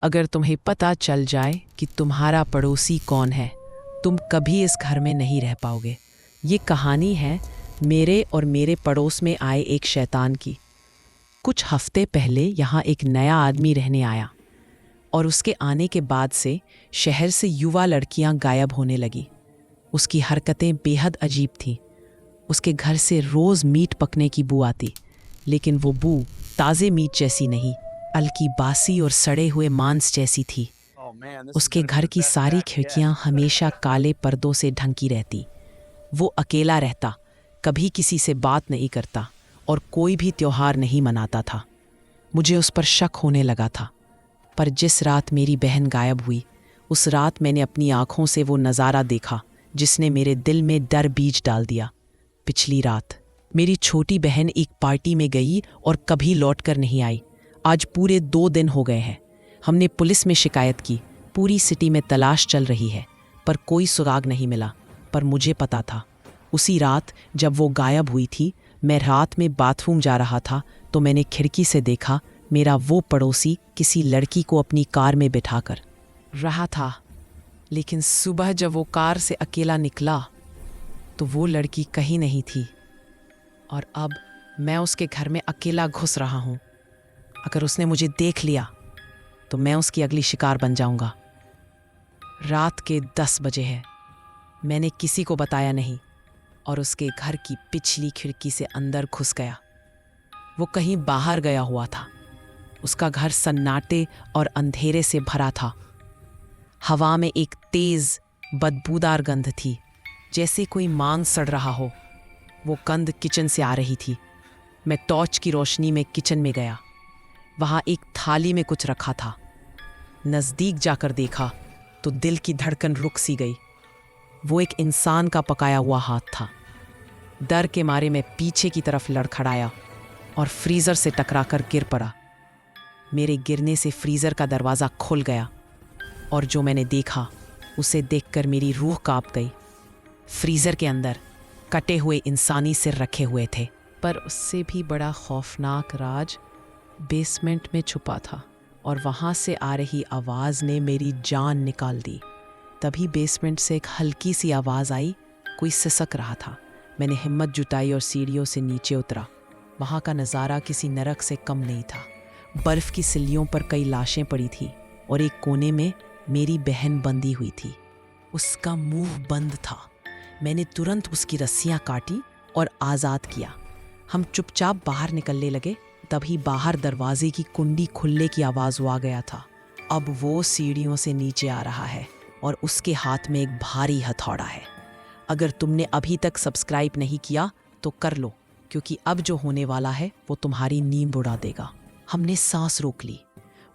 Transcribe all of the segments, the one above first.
अगर तुम्हें पता चल जाए कि तुम्हारा पड़ोसी कौन है, तुम कभी इस घर में नहीं रह पाओगे। ये कहानी है मेरे और मेरे पड़ोस में आए एक शैतान की। कुछ हफ्ते पहले यहाँ एक नया आदमी रहने आया और उसके आने के बाद से शहर से युवा लड़कियाँ गायब होने लगी। उसकी हरकतें बेहद अजीब थीं। उसके घर से रोज़ मीट पकने की बू आती, लेकिन वो बू ताज़े मीट जैसी नहीं, हल्की बासी और सड़े हुए मांस जैसी थी। उसके घर की सारी खिड़कियां हमेशा काले पर्दों से ढंकी रहती। वो अकेला रहता, कभी किसी से बात नहीं करता और कोई भी त्योहार नहीं मनाता था। मुझे उस पर शक होने लगा था, पर जिस रात मेरी बहन गायब हुई, उस रात मैंने अपनी आंखों से वो नज़ारा देखा जिसने मेरे दिल में डर बीज डाल दिया। पिछली रात मेरी छोटी बहन एक पार्टी में गई और कभी लौटकर नहीं आई। आज पूरे 2 दिन हो गए हैं। हमने पुलिस में शिकायत की, पूरी सिटी में तलाश चल रही है, पर कोई सुराग नहीं मिला। पर मुझे पता था, उसी रात जब वो गायब हुई थी, मैं रात में बाथरूम जा रहा था तो मैंने खिड़की से देखा मेरा वो पड़ोसी किसी लड़की को अपनी कार में बिठाकर रहा था। लेकिन सुबह जब वो कार से अकेला निकला तो वो लड़की कहीं नहीं थी और अब मैं उसके घर में अकेला घुस रहा हूँ। अगर उसने मुझे देख लिया तो मैं उसकी अगली शिकार बन जाऊंगा। रात के 10 बजे हैं। मैंने किसी को बताया नहीं और उसके घर की पिछली खिड़की से अंदर घुस गया। वो कहीं बाहर गया हुआ था। उसका घर सन्नाटे और अंधेरे से भरा था। हवा में एक तेज बदबूदार गंध थी, जैसे कोई मांस सड़ रहा हो। वो गंध किचन से आ रही थी। मैं टॉर्च की रोशनी में किचन में गया। वहाँ एक थाली में कुछ रखा था। नज़दीक जाकर देखा तो दिल की धड़कन रुक सी गई। वो एक इंसान का पकाया हुआ हाथ था। डर के मारे मैं पीछे की तरफ लड़खड़ाया और फ्रीज़र से टकराकर गिर पड़ा। मेरे गिरने से फ्रीज़र का दरवाज़ा खुल गया और जो मैंने देखा उसे देखकर मेरी रूह कांप गई। फ्रीज़र के अंदर कटे हुए इंसानी सिर रखे हुए थे, पर उससे भी बड़ा खौफनाक राज बेसमेंट में छुपा था और वहाँ से आ रही आवाज़ ने मेरी जान निकाल दी। तभी बेसमेंट से एक हल्की सी आवाज़ आई, कोई सिसक रहा था। मैंने हिम्मत जुटाई और सीढ़ियों से नीचे उतरा। वहाँ का नज़ारा किसी नरक से कम नहीं था। बर्फ़ की सिल्लियों पर कई लाशें पड़ी थी और एक कोने में मेरी बहन बंधी हुई थी। उसका मुंह बंद था। मैंने तुरंत उसकी रस्सियाँ काटी और आज़ाद किया। हम चुपचाप बाहर निकलने लगे। तभी बाहर दरवाजे की कुंडी खुलने की आवाज़ आ गया था। अब वो सीढ़ियों से नीचे आ रहा है और उसके हाथ में एक भारी हथौड़ा है। अगर तुमने अभी तक सब्सक्राइब नहीं किया तो कर लो, क्योंकि अब जो होने वाला है वो तुम्हारी नींद उड़ा देगा। हमने सांस रोक ली।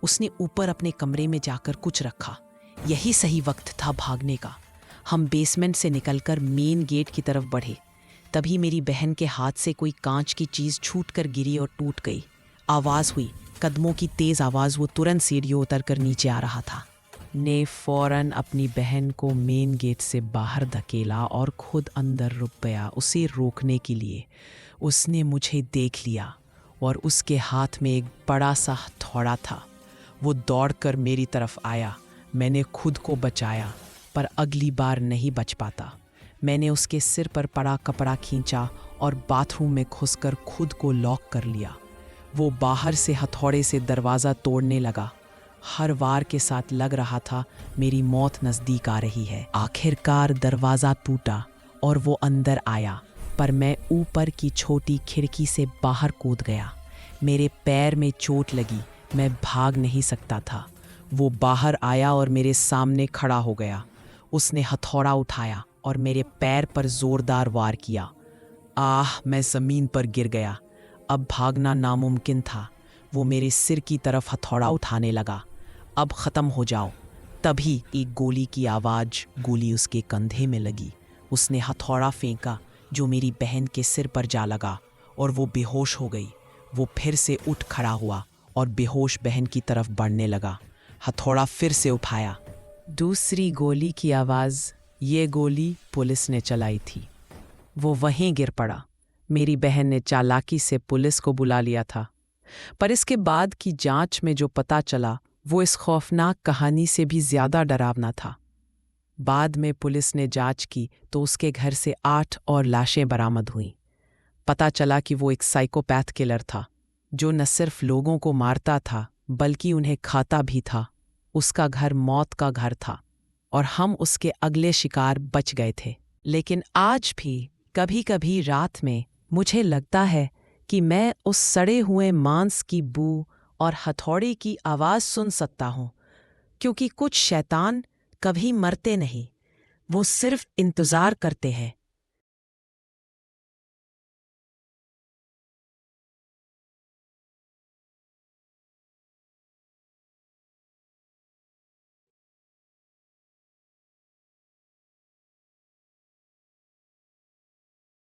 उसने ऊपर अपने कमरे में जाकर कुछ रखा। यही सही वक्त था भागने का। हम बेसमेंट से निकलकर मेन गेट की तरफ बढ़े। तभी मेरी बहन के हाथ से कोई कांच की चीज़ छूटकर गिरी और टूट गई। आवाज़ हुई, कदमों की तेज़ आवाज़। वो तुरंत सीढ़ियों उतरकर नीचे आ रहा था। ने फौरन अपनी बहन को मेन गेट से बाहर धकेला और खुद अंदर रुक गया उसे रोकने के लिए। उसने मुझे देख लिया और उसके हाथ में एक बड़ा सा हथौड़ा था। वो दौड़कर मेरी तरफ आया। मैंने खुद को बचाया, पर अगली बार नहीं बच पाता। मैंने उसके सिर पर पड़ा कपड़ा खींचा और बाथरूम में घुसकर खुद को लॉक कर लिया। वो बाहर से हथौड़े से दरवाज़ा तोड़ने लगा। हर वार के साथ लग रहा था मेरी मौत नज़दीक आ रही है। आखिरकार दरवाज़ा टूटा और वो अंदर आया, पर मैं ऊपर की छोटी खिड़की से बाहर कूद गया। मेरे पैर में चोट लगी, मैं भाग नहीं सकता था। वो बाहर आया और मेरे सामने खड़ा हो गया। उसने हथौड़ा उठाया और मेरे पैर पर ज़ोरदार वार किया। मैं ज़मीन पर गिर गया। अब भागना नामुमकिन था। वो मेरे सिर की तरफ हथौड़ा उठाने लगा। अब ख़त्म हो जाओ। तभी एक गोली की आवाज़। गोली उसके कंधे में लगी। उसने हथौड़ा फेंका जो मेरी बहन के सिर पर जा लगा और वो बेहोश हो गई। वो फिर से उठ खड़ा हुआ और बेहोश बहन की तरफ बढ़ने लगा। हथौड़ा फिर से उठाया। दूसरी गोली की आवाज़। ये गोली पुलिस ने चलाई थी। वो वहीं गिर पड़ा। मेरी बहन ने चालाकी से पुलिस को बुला लिया था, पर इसके बाद की जांच में जो पता चला वो इस खौफनाक कहानी से भी ज्यादा डरावना था। बाद में पुलिस ने जांच की तो उसके घर से 8 और लाशें बरामद हुईं। पता चला कि वो एक साइकोपैथ किलर था, जो न सिर्फ लोगों को मारता था बल्कि उन्हें खाता भी था। उसका घर मौत का घर था और हम उसके अगले शिकार बच गए थे। लेकिन आज भी कभी कभी रात में मुझे लगता है कि मैं उस सड़े हुए मांस की बू और हथौड़े की आवाज़ सुन सकता हूँ, क्योंकि कुछ शैतान कभी मरते नहीं, वो सिर्फ इंतज़ार करते हैं